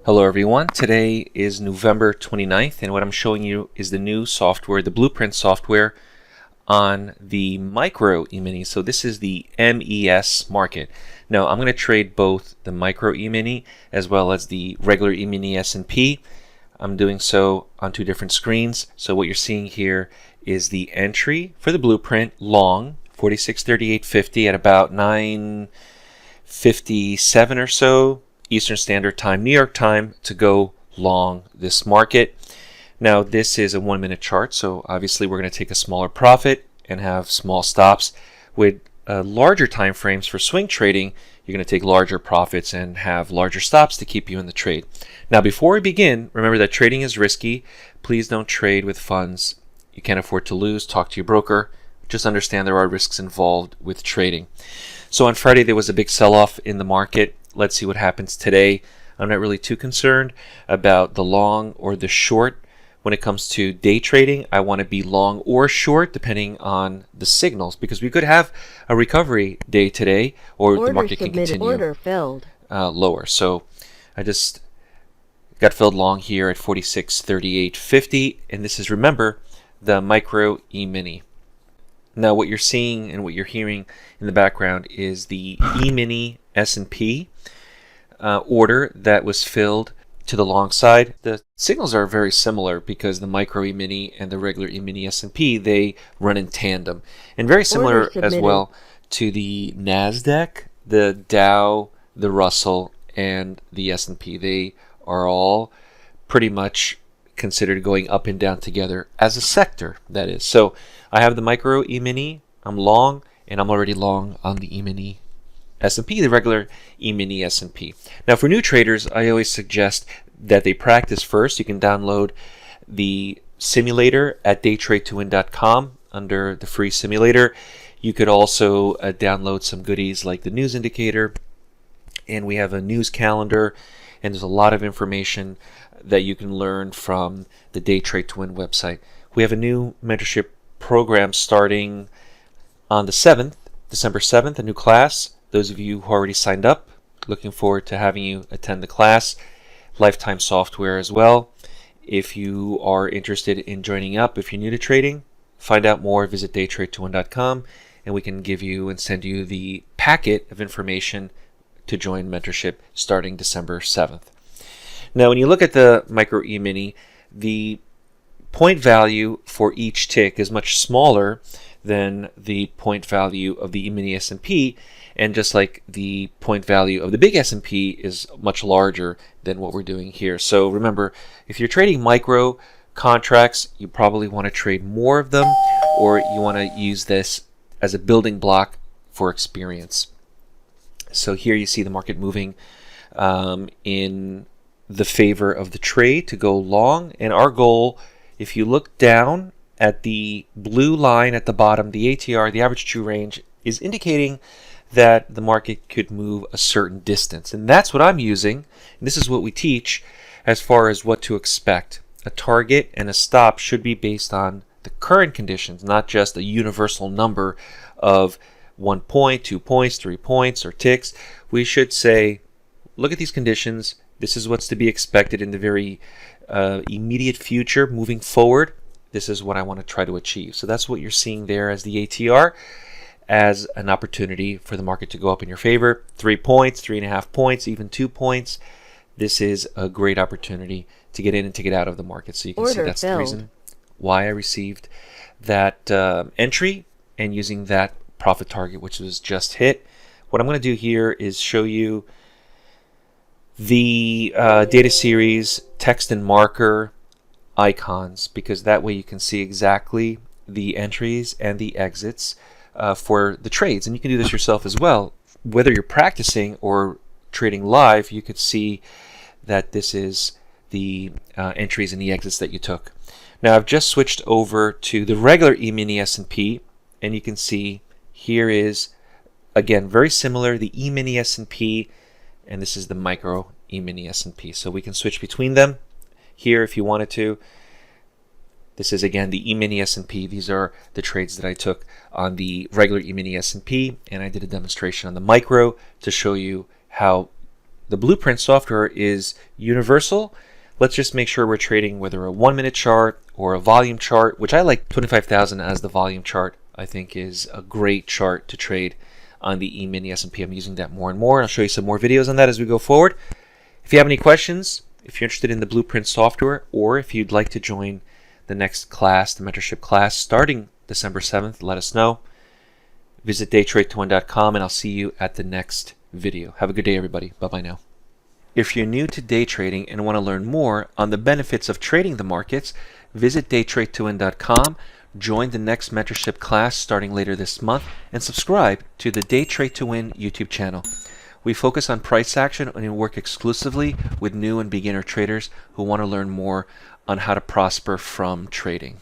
Hello everyone, today is November 29th and what I'm showing you is the new software, the blueprint software on the micro E-mini. So this is the MES market. Now I'm going to trade both the micro E-mini as well as the regular E-mini S&P. I'm doing so on two different screens. So what you're seeing here is the entry for the blueprint long 46.38.50 at about 9:57 or so Eastern Standard Time, New York time, to go long this market. Now this is a 1 minute chart, so obviously we're going to take a smaller profit and have small stops. With larger time frames for swing trading, you're going to take larger profits and have larger stops to keep you in the trade. Now before we begin, remember that trading is risky. Please don't trade with funds you can't afford to lose. Talk to your broker. Just understand there are risks involved with trading. So on Friday there was a big sell-off in the market. Let's see what happens today. I'm not really too concerned about the long or the short. When it comes to day trading, I want to be long or short depending on the signals, because we could have a recovery day today, or the market can continue lower. So I just got filled long here at 46.38.50, and this is, remember, the micro E-mini. Now what you're seeing and what you're hearing in the background is the E-mini S&P order that was filled to the long side. The signals are very similar because the micro E-mini and the regular E-mini S&P, they run in tandem, and very similar as well to the NASDAQ, the Dow, the Russell, and the S&P. They are all pretty much considered going up and down together as a sector, that is. So I have the micro E-mini, I'm long, and I'm already long on the E-mini S&P, the regular E-mini S&P. Now for new traders, I always suggest that they practice first. You can download the simulator at DayTradeToWin.com under the free simulator. You could also download some goodies like the news indicator, and we have a news calendar, and there's a lot of information that you can learn from the DayTradeToWin website. We have a new mentorship program starting on the 7th, December 7th, a new class. Those of you who already signed up, looking forward to having you attend the class. Lifetime software as well. If you are interested in joining up, if you're new to trading, find out more, visit DayTradeToWin.com, and we can give you and send you the packet of information to join mentorship starting December 7th. Now when you look at the micro E-mini, the point value for each tick is much smaller than the point value of the E-mini S&P, and just like the point value of the big S&P is much larger than what we're doing here. So remember, if you're trading micro contracts, you probably want to trade more of them, or you want to use this as a building block for experience. So here you see the market moving in the favor of the trade to go long, and our goal, if you look down at the blue line at the bottom, the ATR, the average true range, is indicating that the market could move a certain distance. And that's what I'm using. And this is what we teach as far as what to expect. A target and a stop should be based on the current conditions, not just a universal number of 1 point, 2 points, 3 points, or ticks. We should say, look at these conditions. This is what's to be expected in the very immediate future moving forward. This is what I want to try to achieve. So that's what you're seeing there as the ATR, as an opportunity for the market to go up in your favor. 3 points, 3.5 points, even 2 points. This is a great opportunity to get in and to get out of the market. So you can see that's the reason why I received that entry and using that profit target, which was just hit. What I'm going to do here is show you the data series text and marker icons, because that way you can see exactly the entries and the exits for the trades. And you can do this yourself as well. Whether you're practicing or trading live, you could see that this is the entries and the exits that you took. Now I've just switched over to the regular E-mini S&P, and you can see here is, again, very similar, the E-mini S&P, and this is the micro E-mini S&P. So we can switch between them here if you wanted to. This is again the E-mini S&P. These are the trades that I took on the regular E-mini S&P, and I did a demonstration on the micro to show you how The blueprint software is universal. Let's just make sure we're trading whether a 1 minute chart or a volume chart, which I like 25,000 as the volume chart. I think is a great chart to trade on the E-mini S&P. I'm using that more and more. I'll show you some more videos on that as we go forward. If you have any questions, if you're interested in the blueprint software, or if you'd like to join the next class, the mentorship class, starting December 7th, let us know. Visit DayTradeToWin.com, and I'll see you at the next video. Have a good day, everybody. Bye-bye now. If you're new to day trading and want to learn more on the benefits of trading the markets, visit DayTradeToWin.com, join the next mentorship class starting later this month, and subscribe to the Day Trade to Win YouTube channel. We focus on price action and work exclusively with new and beginner traders who want to learn more on how to prosper from trading.